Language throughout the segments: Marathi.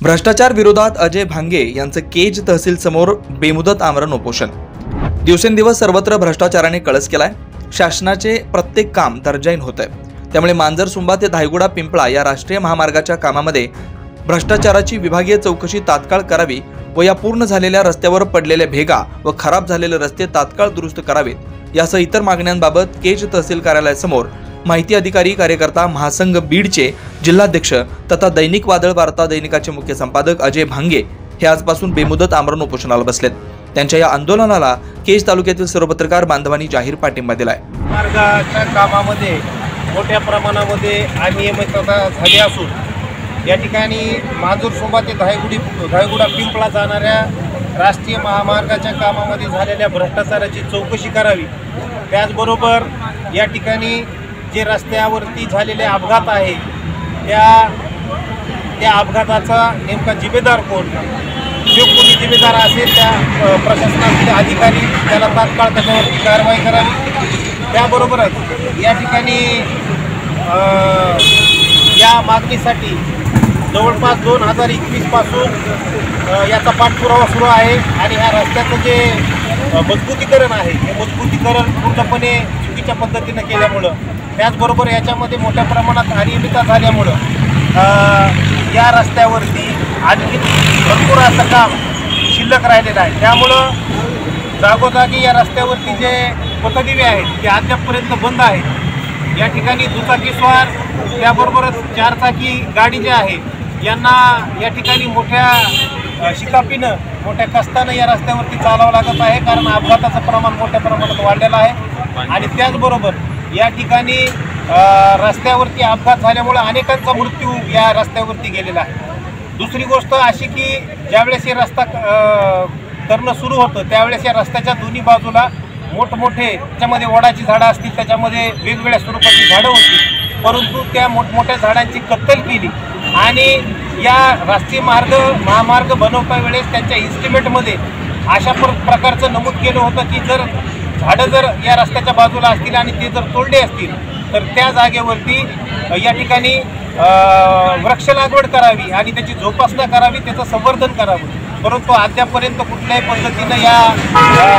भ्रष्टाचार विरोधात अजय भांगे यांचं केज तहसील समोर बेमुदत आमरण उपोषण। दिवसेंदिवस सर्वत्र भ्रष्टाचाराने कळस केलाय। शासनाचे प्रत्येक काम दर्जाहीन होत आहे। त्यामुळे मांजरसुंबा ते धायगुडा पिंपळा या राष्ट्रीय महामार्गाच्या कामामध्ये भ्रष्टाचाराची विभागीय चौकशी तात्काळ करावी व या पूर्ण झालेल्या रस्त्यावर पडलेल्या भेगा व खराब झालेले रस्ते तात्काळ दुरुस्त करावेत यासह इतर मागण्यांबाबत केज तहसील कार्यालयासमोर माहिती अधिकारी कार्यकर्ता महासंघ बीडचे जिल्हाध्यक्ष तथा दैनिक वादळ वार्ता दैनिकाचे मुख्य संपादक अजय भांगे हे आजपासून बेमुदत आमरण उपोषणाला बसलेत। त्यांच्या या आंदोलनाला केज तालुक्यातील सर्व पत्रकार बांधवांनी जाहीर पाठिंबा दिलाय। मार्गाच्या कामामध्ये मोठ्या प्रमाणामध्ये अनियमितता झाली असून या ठिकाणी मांजरसुंबा ते धायगुडा पिंपळा जाणाऱ्या राष्ट्रीय महामार्गाच्या कामामध्ये झालेल्या भ्रष्टाचाराची चौकशी करावी। त्याचबरोबर या ठिकाणी जे रस्त्यावरती झालेले अपघात आहे त्या अपघाताचा नेमका जिम्मेदार कोण, जो कोणी जिम्मेदार असेल त्या प्रशासनातील अधिकारी त्याला तात्काळ त्याच्यावरती कारवाई करावी। त्याबरोबरच या ठिकाणी या मागणीसाठी जवळपास 2021 पासून याचा पाठपुरावा सुरू आहे आणि ह्या रस्त्याचं जे मजबूतीकरण आहे हे मजबूतीकरण पूर्णपणे चुकीच्या पद्धतीनं केल्यामुळं, त्याचबरोबर याच्यामध्ये मोठ्या प्रमाणात अनियमितता झाल्यामुळं या रस्त्यावरती आणखी भरपूर असं काम शिल्लक राहिलेलं आहे। त्यामुळं जागोजागी या रस्त्यावरती जे पथदिवे आहेत ते अद्यापपर्यंत बंद आहेत। या ठिकाणी दुचाकीस्वार त्याबरोबरच चारचाकी गाडी जे आहे यांना या ठिकाणी मोठ्या शिकापीनं मोठ्या कष्टानं या रस्त्यावरती चालावं लागत आहे, कारण अपघाताचं प्रमाण मोठ्या प्रमाणात वाढलेलं आहे। आणि त्याचबरोबर या ठिकाणी रस्त्यावरती अपघात झाल्यामुळे अनेकांचा मृत्यू या रस्त्यावरती गेलेला आहे। दुसरी गोष्ट अशी की ज्यावेळेस हे रस्ता करणं सुरू होतं त्यावेळेस या रस्त्याच्या दोन्ही बाजूला मोठमोठे त्याच्यामध्ये वडाची झाडं असतील, त्याच्यामध्ये वेगवेगळ्या स्वरूपाची झाडं होती, परंतु त्या मोठमोठ्या झाडांची कत्तल केली आणि या राष्ट्रीय महामार्ग बनवता वेळेस त्यांच्या इस्टिमेटमध्ये अशा प्रकारचं नमूद केलं होतं की झाडं जर या रस्त्याच्या बाजूला असतील आणि ते जर तोडले असतील तर त्या जागेवरती या ठिकाणी वृक्ष लागवड करावी आणि त्याची जोपासना करावी, त्याचं संवर्धन करावं। परंतु अद्यापपर्यंत कुठल्याही पद्धतीनं या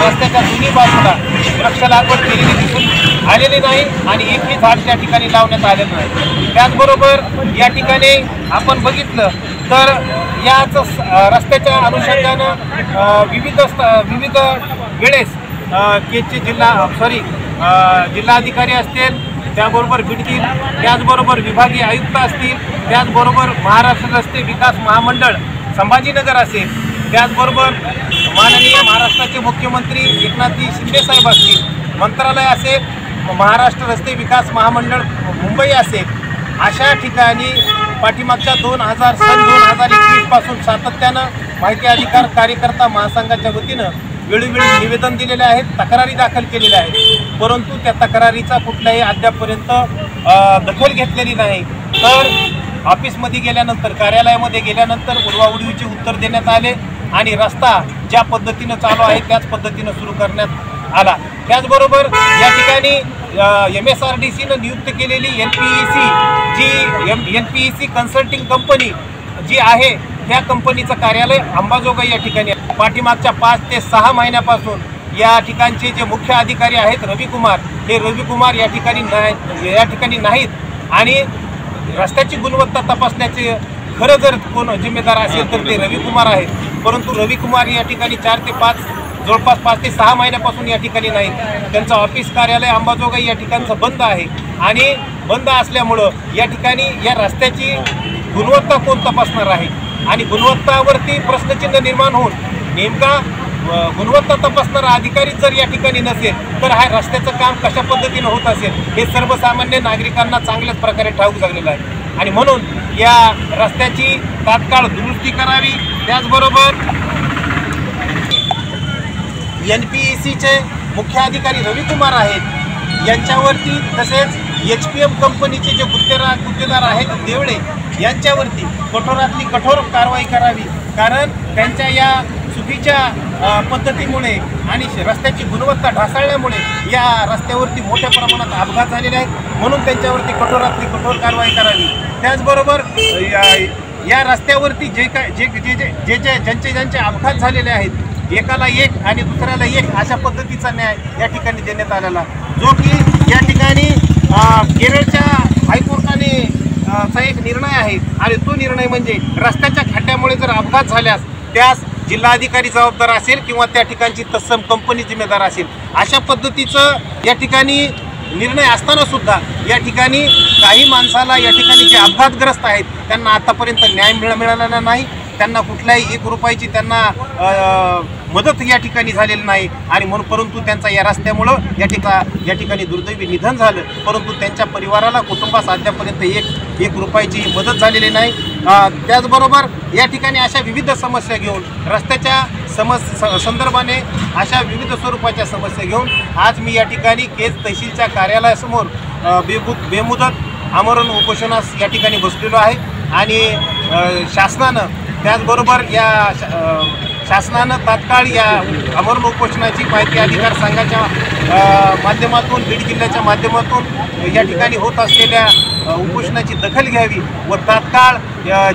रस्त्याच्या दोन्ही बाजूला वृक्ष लागवड केलेली दिसून आलेली नाही आणि एकही झाड त्या ठिकाणी लावण्यात आलेलं नाही। त्याचबरोबर या ठिकाणी आपण बघितलं तर याच रस्त्याच्या अनुषंगानं विविध वेळेस केजचे जिल्हाधिकारी असतील, त्याचबरोबर बीडतील, त्याचबरोबर विभागीय आयुक्त असतील, त्याचबरोबर महाराष्ट्र रस्ते विकास महामंडळ संभाजीनगर असेल, त्याचबरोबर माननीय महाराष्ट्राचे मुख्यमंत्री एकनाथजी शिंदे साहेब असतील, मंत्रालय असेल, महाराष्ट्र रस्ते विकास महामंडळ मुंबई असेल, अशा ठिकाणी पाठीमागच्या 2021 पासून सातत्यानं माहिती अधिकार कार्यकर्ता महासंघाच्या वतीनं वेळोवेळी निवेदन दिलेले आहेत, तक्रारी दाखल केलेल्या आहेत, परंतु त्या तक्रारीचा कुठल्याही अद्यापपर्यंत दखल घेतलेली नाही। तर ऑफिसमध्ये गेल्यानंतर, कार्यालयामध्ये गेल्यानंतर उडवाउडवीचे उत्तर देण्यात आले आणि रस्ता ज्या पद्धतीनं चालू आहे त्याच पद्धतीनं सुरू करण्यात आला। त्याचबरोबर या ठिकाणी MSRDCनं नियुक्त केलेली NPEC कन्सल्टिंग कंपनी जी आहे त्या कंपनीचं कार्यालय अंबाजोगाई या ठिकाणी पाठीमागच्या 5 ते 6 महिन्यापासून या ठिकाणचे जे मुख्य अधिकारी आहेत रविकुमार या ठिकाणी नाहीत आणि रस्त्याची गुणवत्ता तपासण्याचे खरं जर कोण जिम्मेदार असेल तर ते रविकुमार आहेत, परंतु रविकुमार या ठिकाणी जवळपास 5 ते 6 महिन्यापासून या ठिकाणी नाहीत। त्यांचं ऑफिस कार्यालय अंबाजोगाई या ठिकाणचं बंद आहे आणि बंद असल्यामुळं या ठिकाणी या रस्त्याची गुणवत्ता कोण तपासणार आहे आणि गुणवत्तावरती प्रश्नचिन्ह निर्माण होऊन नेमका गुणवत्ता तपासणारा अधिकारी जर या ठिकाणी नसेल तर हा रस्त्याचं काम कशा पद्धतीनं होत असेल हे सर्वसामान्य नागरिकांना चांगल्याच प्रकारे ठाऊक झालेलं आहे आणि म्हणून या रस्त्याची तात्काळ दुरुस्ती करावी। त्याचबरोबर NPECचे मुख्य अधिकारी रविकुमार आहेत यांच्यावरती, तसेच HPM कंपनीचे जे गुत्तेदार आहेत देवळे यांच्यावरती कठोरातली कठोर कारवाई करावी, कारण त्यांच्या या चुकीच्या पद्धतीमुळे आणि रस्त्याची गुणवत्ता ढासळल्यामुळे या रस्त्यावरती मोठ्या प्रमाणात अपघात झालेले आहेत, म्हणून त्यांच्यावरती कठोरातली कठोर कारवाई करावी। त्याचबरोबर या रस्त्यावरती ज्यांचे अपघात झालेले आहेत, एकाला एक आणि दुसऱ्याला एक अशा पद्धतीचा न्याय या ठिकाणी देण्यात आलेला, जो की या ठिकाणी केरळच्या हायकोर्टाने चा एक निर्णय आहे आणि तो निर्णय म्हणजे रस्त्याच्या खड्ड्यामुळे जर अपघात झाल्यास त्यास जिल्हाधिकारी जबाबदार असेल किंवा त्या ठिकाणची तत्सम कंपनी जिम्मेदार असेल, अशा पद्धतीचं या ठिकाणी निर्णय असताना सुद्धा या ठिकाणी काही माणसाला या ठिकाणी जे अपघातग्रस्त आहेत त्यांना आतापर्यंत न्याय मिळालेला नाही, त्यांना कुठल्याही 1 रुपयाची त्यांना मदत या ठिकाणी झालेली नाही आणि म्हणून परंतु त्यांचा या रस्त्यामुळं या ठिकाणी दुर्दैवी निधन झालं, परंतु त्यांच्या परिवाराला कुटुंबास अद्यापर्यंत 1 रुपयाची मदत झालेली नाही। त्याचबरोबर या ठिकाणी अशा विविध समस्या घेऊन रस्त्याच्या संदर्भाने अशा विविध स्वरूपाच्या समस्या घेऊन आज मी या ठिकाणी केज तहसीलच्या कार्यालयासमोर बेमुदत आमरण उपोषणास या ठिकाणी बसलेलो आहे आणि शासनानं त्याचबरोबर शासनानं तात्काळ या आमरण उपोषणाची माहिती अधिकार संघाच्या माध्यमातून बीड जिल्ह्याच्या माध्यमातून या ठिकाणी होत असलेल्या उपोषणाची दखल घ्यावी व तात्काळ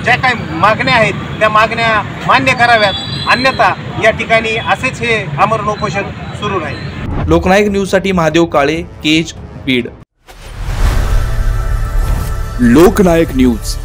ज्या काही मागण्या आहेत त्या मागण्या मान्य कराव्यात, अन्यथा या ठिकाणी असेच हे आमरण उपोषण सुरू राहील। लोकनायक न्यूजसाठी महादेव काळे, केज, बीड। लोकनायक न्यूज